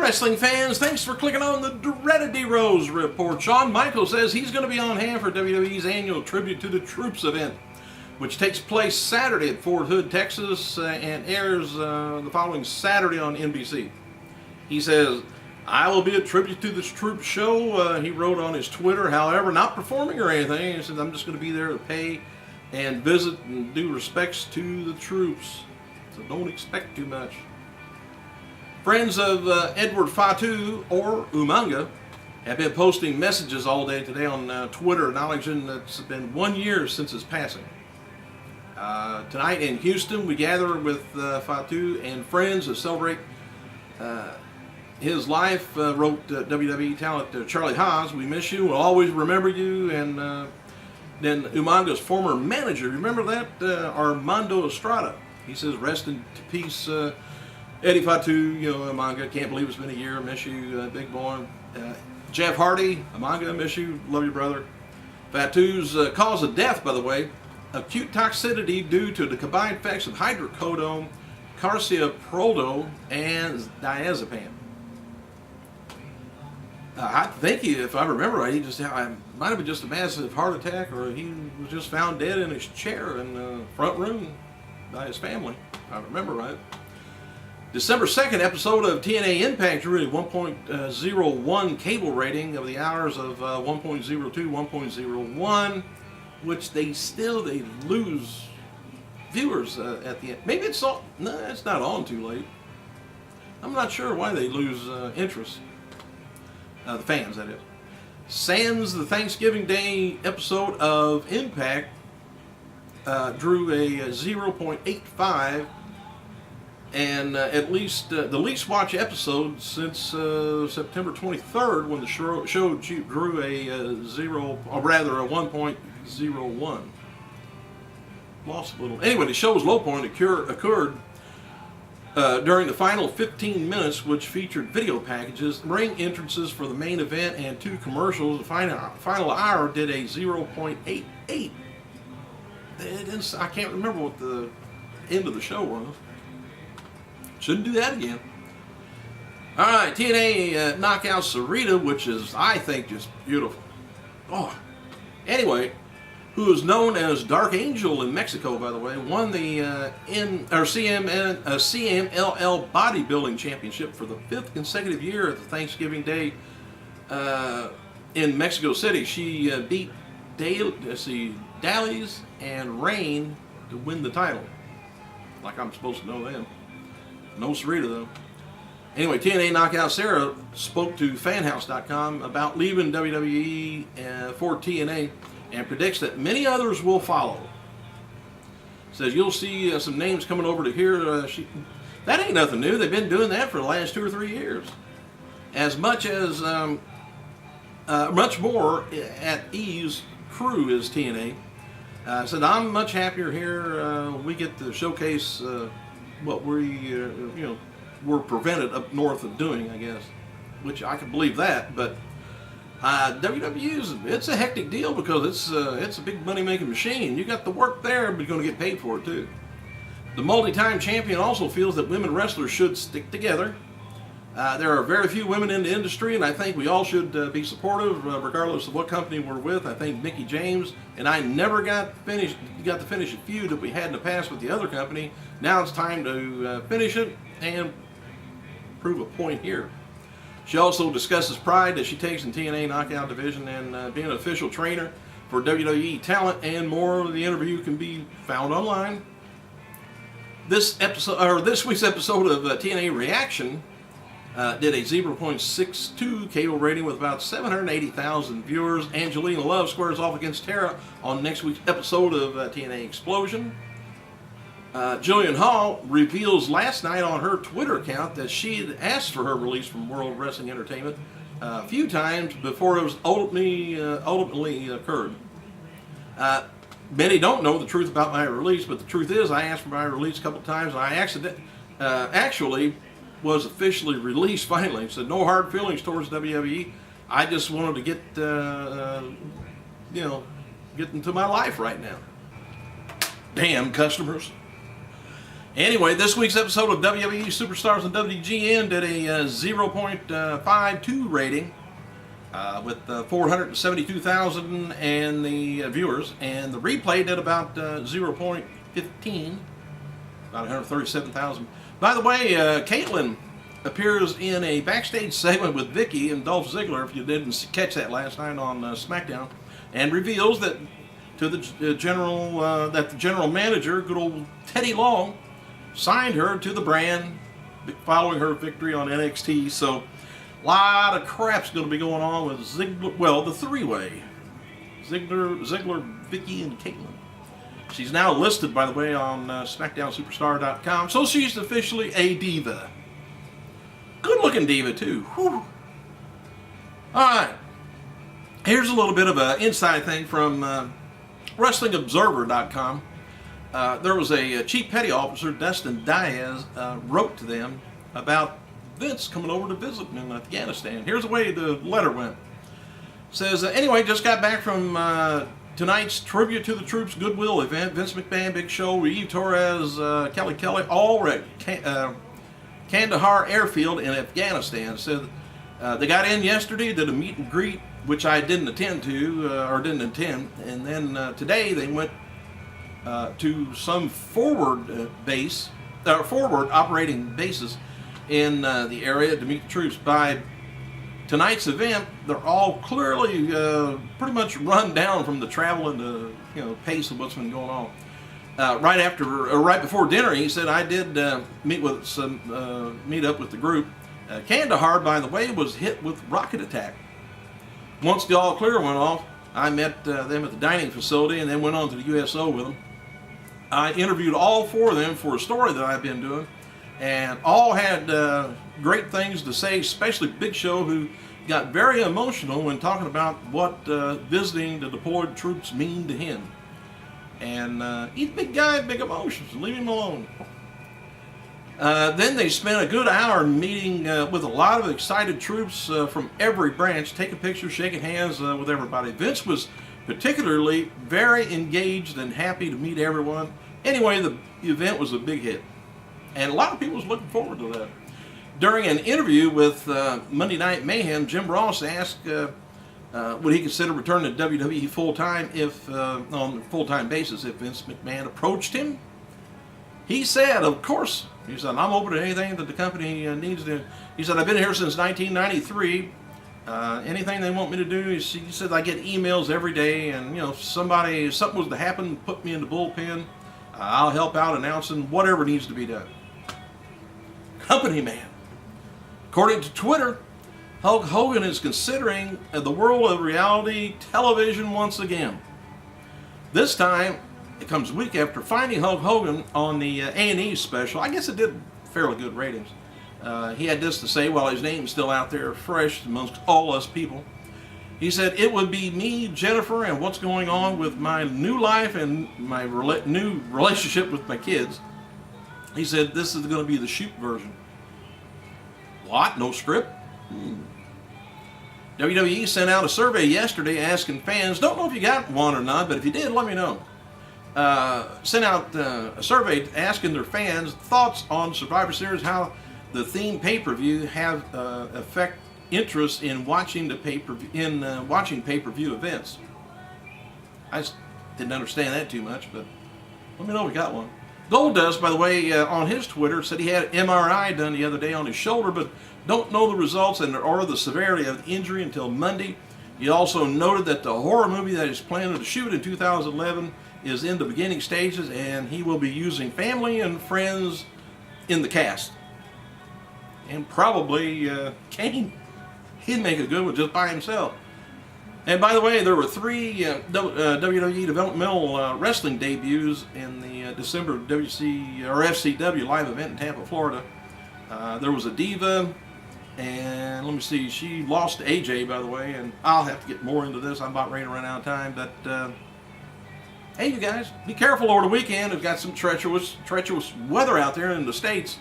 wrestling fans, thanks for clicking on the dreaded D-Rose report. Shawn Michaels says he's going to be on hand for WWE's annual Tribute to the Troops event, which takes place Saturday at Fort Hood, Texas, and airs the following Saturday on NBC. He says, I will be a Tribute to the Troops show, he wrote on his Twitter, however, not performing or anything. He says, I'm just going to be there to pay and visit and do respects to the troops. So don't expect too much. Friends of Edward Fatu, or Umaga, have been posting messages all day today on Twitter acknowledging that it's been 1 year since his passing. Tonight in Houston, we gather with Fatu and friends to celebrate his life, wrote WWE talent Charlie Haas. We miss you, we'll always remember you. And then Umaga's former manager, remember that? Armando Estrada. He says, rest in peace, Eddie Fatu, Umaga, can't believe it's been a year, miss you, big boy. Jeff Hardy, Umaga, miss you, love you, brother. Fatu's cause of death, by the way, acute toxicity due to the combined effects of hydrocodone, carciaprolol, and diazepam. I think if I remember right, might have been just a massive heart attack, or he was just found dead in his chair in the front room by his family, if I remember right. December 2nd episode of TNA Impact drew a 1.01 cable rating of the hours of 1.02, 1.01, which they lose viewers at the end. Maybe it's on, no, it's not on too late. I'm not sure why they lose interest. The fans, that is. Sans the Thanksgiving Day episode of Impact drew a 0.85, and at least the least watched episode since September 23rd, when the show drew a 1.01. Lost a little. Anyway, the show's low point occurred during the final 15 minutes, which featured video packages, ring entrances for the main event, and 2 commercials. The final hour did a 0.88. I can't remember what the end of the show was. Shouldn't do that again. Alright, TNA knockout Sarita, which is, I think, just beautiful. Oh, anyway, who is known as Dark Angel in Mexico, by the way, won the CMLL bodybuilding championship for the 5th consecutive year at the Thanksgiving Day in Mexico City. She beat Dallas and Rain to win the title. Like I'm supposed to know them. No Sarita though. Anyway, TNA Knockout Sarah spoke to fanhouse.com about leaving WWE for TNA and predicts that many others will follow. Says you'll see some names coming over to here. That ain't nothing new. They've been doing that for the last 2 or 3 years. As much as much more at ease crew is TNA. Said I'm much happier here. We get to showcase what we were prevented up north of doing, I guess, which I can believe that. But WWE it's a hectic deal because it's a big money making machine. You got the work there, but you're going to get paid for it too. The multi-time champion also feels that women wrestlers should stick together. There are very few women in the industry, and I think we all should be supportive, regardless of what company we're with. I think Mickie James and I never got to finish a feud that we had in the past with the other company. Now it's time to finish it and prove a point here. She also discusses pride that she takes in TNA Knockout division and being an official trainer for WWE talent, and more. The interview can be found online. This week's episode of TNA Reaction did a 0.62 cable rating with about 780,000 viewers. Angelina Love squares off against Tara on next week's episode of TNA Explosion. Jullian Hall reveals last night on her Twitter account that she had asked for her release from World Wrestling Entertainment a few times before it was ultimately occurred. Many don't know the truth about my release, but the truth is I asked for my release a couple times, and I actually was officially released finally. Said no hard feelings towards WWE. I just wanted to get into my life right now. Damn customers. Anyway, this week's episode of WWE Superstars on WGN did a 0.52 rating with 472,000 and the viewers, and the replay did about 0.15, about 137,000. By the way, Caitlyn appears in a backstage segment with Vicky and Dolph Ziggler, if you didn't catch that last night on SmackDown, and reveals that to the general manager, good old Teddy Long, signed her to the brand following her victory on NXT. So a lot of crap's going to be going on with Ziggler, well, the three-way, Ziggler, Vicky, and Caitlyn. She's now listed, by the way, on SmackDownSuperstar.com, so she's officially a diva. Good-looking diva, too. Whew. All right. Here's a little bit of an inside thing from WrestlingObserver.com. There was a chief petty officer, Dustin Diaz, wrote to them about Vince coming over to visit in Afghanistan. Here's the way the letter went. It says, anyway, just got back from tonight's Tribute to the Troops Goodwill event. Vince McMahon, Big Show, Eve Torres, Kelly, all at Kandahar Airfield in Afghanistan. Said they got in yesterday, did a meet and greet, which I didn't attend, and then today they went to some forward operating bases in the area to meet the troops. By tonight's event, they're all clearly pretty much run down from the travel and the pace of what's been going on. Right before dinner, he said, I did meet up with the group. Kandahar, by the way, was hit with rocket attack. Once the all clear went off, I met them at the dining facility and then went on to the USO with them. I interviewed all four of them for a story that I've been doing, and all had great things to say, especially Big Show, who got very emotional when talking about what visiting the deployed troops mean to him. And he's a big guy, big emotions, leave him alone. Then they spent a good hour meeting with a lot of excited troops from every branch, taking pictures, shaking hands with everybody. Vince was particularly very engaged and happy to meet everyone. Anyway, the event was a big hit, and a lot of people was looking forward to that. During an interview with Monday Night Mayhem, Jim Ross asked would he consider returning to WWE full-time on a full-time basis if Vince McMahon approached him. He said, of course. He said, I'm open to anything that the company needs to. He said, I've been here since 1993. Anything they want me to do, he said, I get emails every day, and if something was to happen, put me in the bullpen. I'll help out announcing whatever needs to be done. Company man. According to Twitter, Hulk Hogan is considering the world of reality television once again. This time, it comes a week after finding Hulk Hogan on the A&E special. I guess it did fairly good ratings. He had this to say while his name's still out there fresh amongst all us people. He said, it would be me, Jennifer, and what's going on with my new life and my new relationship with my kids. He said, this is going to be the shoot version. What? No script? WWE sent out a survey yesterday asking fans, don't know if you got one or not, but if you did, let me know. Sent out a survey asking their fans thoughts on Survivor Series, how the theme pay-per-view have affect interest in watching the pay-per-view events. I just didn't understand that too much, but let me know if we got one. Goldust, by the way, on his Twitter said he had an MRI done the other day on his shoulder, but don't know the results or the severity of the injury until Monday. He also noted that the horror movie that he's planning to shoot in 2011 is in the beginning stages, and he will be using family and friends in the cast. And probably Kane. He'd make a good one just by himself. And by the way, there were 3 WWE developmental wrestling debuts in the December FCW live event in Tampa, Florida. There was a Diva, and let me see, she lost to AJ, by the way, and I'll have to get more into this. I'm about ready to run out of time, but hey, you guys, be careful over the weekend. We've got some treacherous weather out there in the States.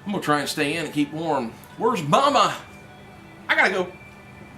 I'm going to try and stay in and keep warm. Where's Mama? I gotta go.